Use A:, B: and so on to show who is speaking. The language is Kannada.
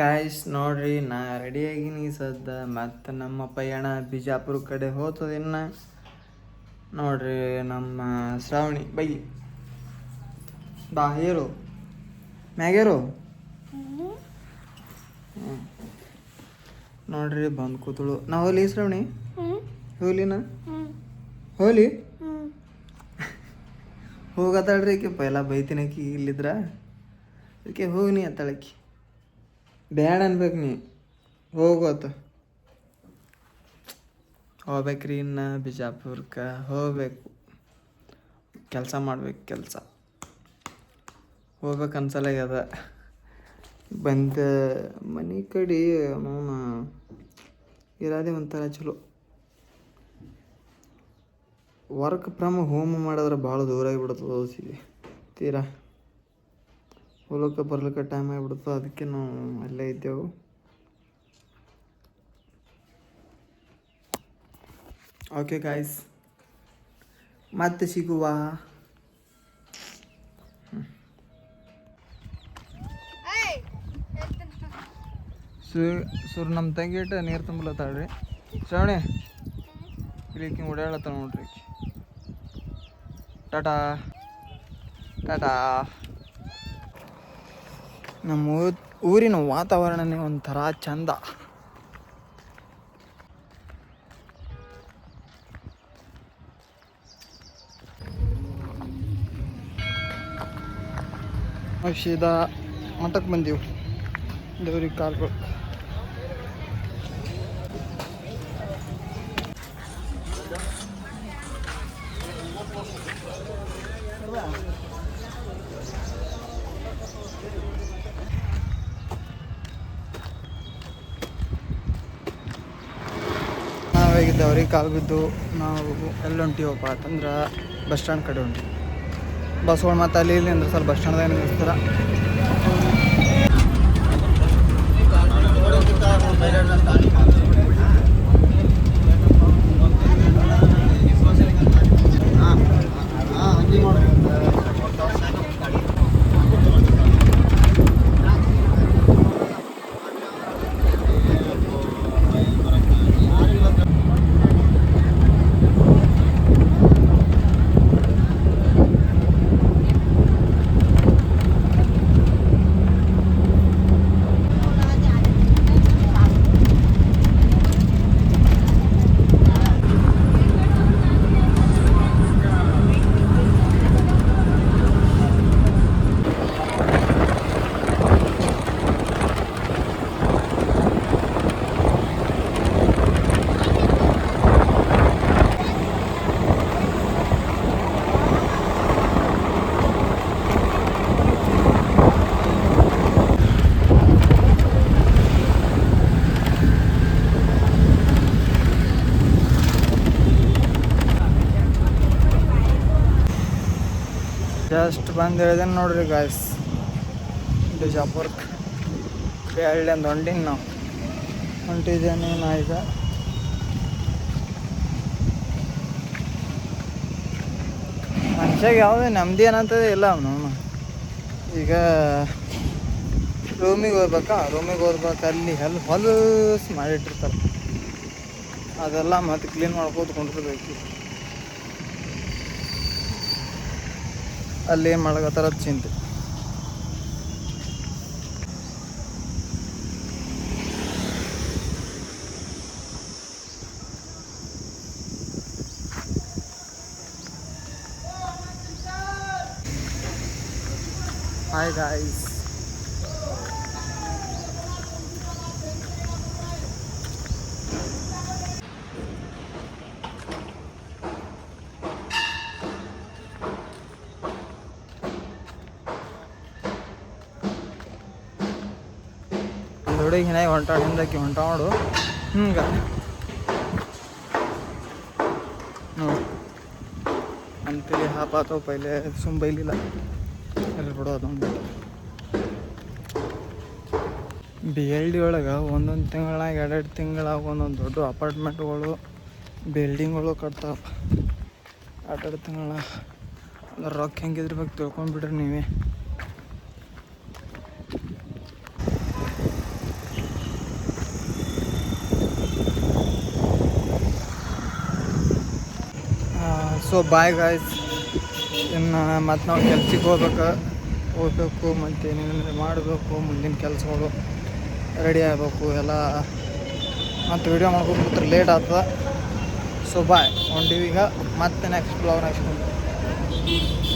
A: ಗಾಯ್ಸ್ ನೋಡ್ರಿ, ನಾ ರೆಡಿಯಾಗಿನಿ ಸದ್ದ. ಮತ್ತು ನಮ್ಮ ಪಯಣ ಬಿಜಾಪುರ ಕಡೆ ಹೋಗ್ತದೆ. ಇನ್ನು ನೋಡ್ರಿ, ನಮ್ಮ ಶ್ರಾವಣಿ ಬೈ ಬಾ ಏರು ಮ್ಯಾಗೇರು. ನೋಡ್ರಿ ಬಂದು ಕೂತಳು. ನಾ ಹೋಲಿ ಶ್ರಾವಣಿ, ಹೋಲಿನ ಹೋಲಿ ಹೋಗತ್ತಾಳ್ರಿ. ಆಕೆ ಪೈಲ ಬೈತೀನಿ ಆಕಿ ಇಲ್ಲಿದ್ರ. ಅದಕ್ಕೆ ಹೋಗಿ ಅತ್ತಾಳಕಿ ಬ್ಯಾಡ ಅನ್ಬೇಕು. ನೀ ಹೋಗೋತ ಹೋಗ್ಬೇಕ್ರಿ. ಇನ್ನು ಬಿಜಾಪುರಕ್ಕೆ ಹೋಗ್ಬೇಕು, ಕೆಲಸ ಮಾಡ್ಬೇಕು. ಕೆಲಸ ಹೋಗ್ಬೇಕು ಅನ್ಸಲಾಗ್ಯದ. ಬಂದ ಮನೆ ಕಡೆ ಅವನು ಇರೋದೇ ಒಂಥರ ಚಲೋ. ವರ್ಕ್ ಫ್ರಮ್ ಹೋಮ್ ಮಾಡಿದ್ರೆ ಭಾಳ ದೂರ ಆಗಿಬಿಡ್ತದೆ. ಓದಿಸಿದೆ ತೀರಾ ಹೋಗ್ಲಿಕ್ಕೆ ಬರ್ಲಿಕ್ಕೆ ಟೈಮ್ ಆಗಿಬಿಡ್ತದೆ. ಅದಕ್ಕೆ ನಾವು ಅಲ್ಲೇ ಇದ್ದೆವು. ಓಕೆ ಗಾಯ್ಸ್, ಮತ್ತೆ ಸಿಗುವ. ಸುರ್ ನಮ್ಮ ತಂಗಿಟ ನೀರು ತುಂಬಲತ್ತಾಳ್ರಿ. ಶ್ರಾವಣಿ ಇಲ್ಲಿಕಿ ಓಡಾಡತ್ತಾಳ ನೋಡ್ರಿ. ಟಾಟಾ ಟಾಟಾ. ನಮ್ಮ ಊರಿನ ವಾತಾವರಣನೇ ಒಂಥರ ಚಂದ. ಸೀದಾ ಮಠಕ್ಕೆ ಬಂದೀವಿ, ದೇವ್ರಿಗೆ ಕಾಲ್ಬೇಕು. ನಾವೇಗಿದ್ದವ್ರಿಗೆ ಕಾಲು ಬಿದ್ದು ನಾವು ಎಲ್ಲಿ ಹೊಂಟಿವಪ್ಪ ಅಂತಂದ್ರೆ ಬಸ್ ಸ್ಟ್ಯಾಂಡ್ ಕಡೆ ಹೊಂಟಿವಿ. ಬಸ್ಗಳು ಮತ್ತು ಅಲ್ಲಿ ಇಲ್ಲಿ ಅಂದ್ರೆ ಸ್ವಲ್ಪ ಬಸ್ ಸ್ಟ್ಯಾಂಡ್ದಾಗ ನಿಲ್ಲಿಸ್ತಾರೆ. ಜಸ್ಟ್ ಬಂದು ಹೇಳಿದೇನೆ ನೋಡ್ರಿ ಗಾಯ್ಸ್, ಬಿಜಾಪುರಕ್ಕೆ ಬೇಳೆ ಒಂದು ಹೊಂಟೀನಿ. ನಾವು ಹೊಂಟಿದ್ದೇನೆ ನಾ ಈಗ. ಮನುಷ್ಯಾಗ ಯಾವುದೇ ನೆಮ್ಮದಿ ಏನಂತದೇ ಇಲ್ಲ. ಅವನು ಈಗ ರೂಮಿಗೆ ಹೋಗ್ಬೇಕಾ, ರೂಮಿಗೆ ಹೋಗ್ಬೇಕು. ಅಲ್ಲಿ ಹೊಲಸು ಮಾಡಿಟ್ಟಿರ್ತಾರೆ, ಅದೆಲ್ಲ ಮತ್ತೆ ಕ್ಲೀನ್ ಮಾಡ್ಕೋತ ಕೊಂಡಿರ್ಬೇಕು. ಅಲ್ಲಿ ಏನು ಮಾಡಕತ್ತಾರ ಚಿಂತೆ. ಹಾಯ್ ಗಾಯ್ಸ್, ಹುಡುಗಿ ಹಿನಾಗಿ ಹೊಂಟಾಳ, ಹಿಂದಕ್ಕೆ ಹೊಂಟ ನೋಡು. ಹಿಂಗೆ ನೋಡಿ ಅಂತೇಳಿ ಹಾಪಾತವ. ಪೈಲೆ ಬೈಲಿಲ್ಲ ಎಲ್ಲಿ ಬಿಡೋ ಅದೊಂದು. BLD ಒಳಗೆ ಒಂದೊಂದು ತಿಂಗಳಾಗ 2 ತಿಂಗಳಾಗ ಒಂದೊಂದು ದೊಡ್ಡ ಅಪಾರ್ಟ್ಮೆಂಟ್ಗಳು, ಬಿಲ್ಡಿಂಗ್ಗಳು ಕಟ್ತಾವ. 2 ತಿಂಗಳ ಅಂದ್ರೆ ರೊಕ್ಕ ಹೆಂಗಿದ್ರಬೇಕು ತಿಳ್ಕೊಂಡ್ಬಿಡ್ರಿ ನೀವೇ. So bye guys. ಇನ್ನು ಮತ್ತು ನಾವು ಕೆಲ್ಸಕ್ಕೆ ಹೋಗ್ಬೇಕು ಮತ್ತು ಏನೇನು ಮಾಡಬೇಕು, ಮುಂದಿನ ಕೆಲಸಗಳು ರೆಡಿ ಆಗಬೇಕು ಎಲ್ಲ. ಮತ್ತು ವೀಡಿಯೋ ಮಾಡ್ಕೊಂಡು ಲೇಟ್ ಆಗ್ತದೆ. ಸೊ ಬಾಯ್, ಹೊಂಟಿವಿ ಈಗ ಮತ್ತೆ ನೆಕ್ಸ್ಟ್ ಬ್ಲಾಗ್ ನೆಕ್ಸ್ಟ್